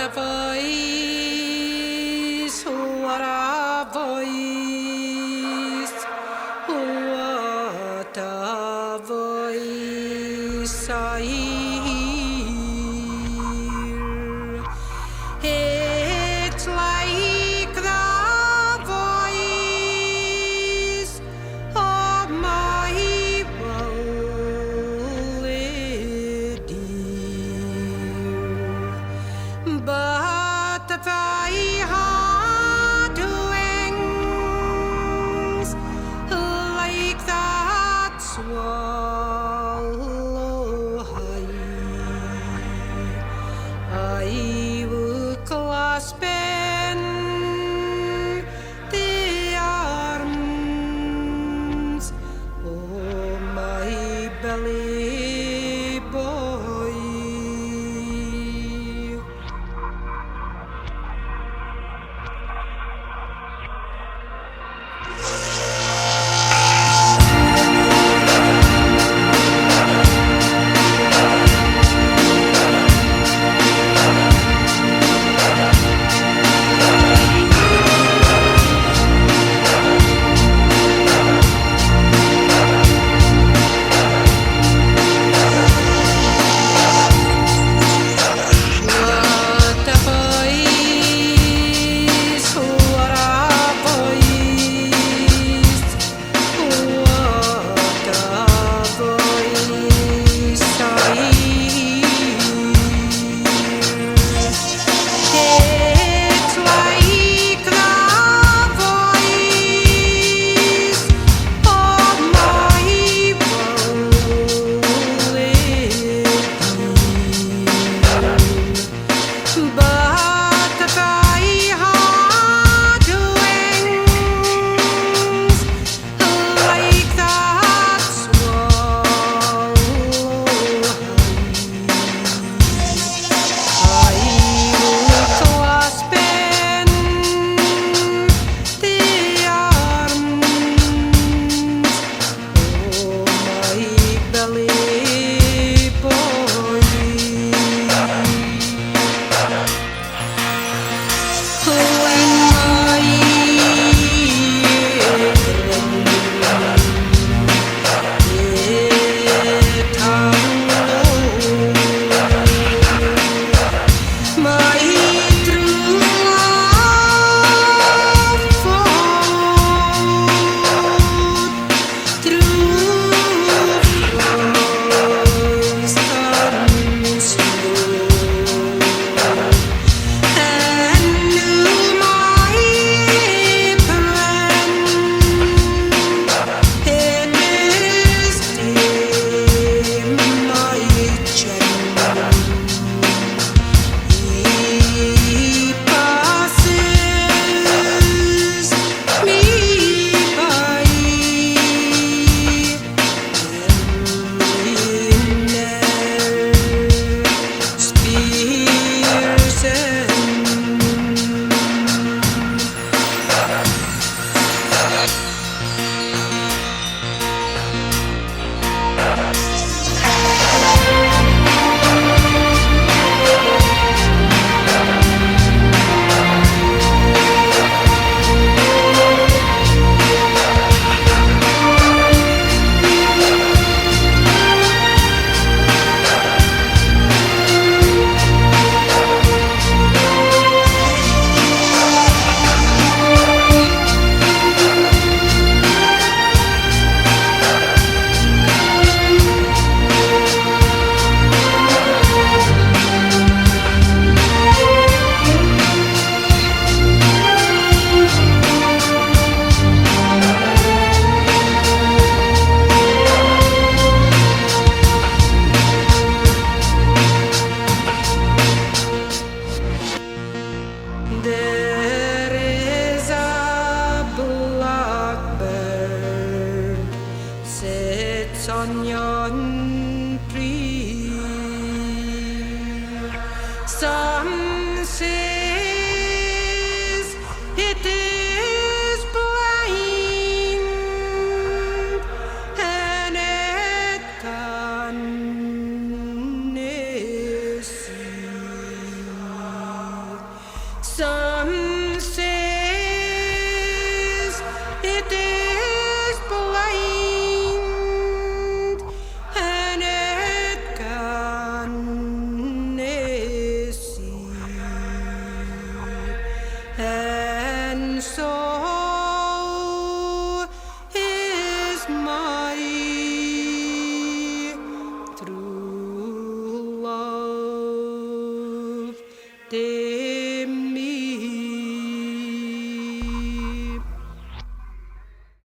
a voice, what a voice, what a voice I hear. It's like the voice of my beloved dear. But if I had wings like that swallow high, I would clasp in the arms of my belly boy. Some says it is blind and it can see. Some says it is blind and it can see, and so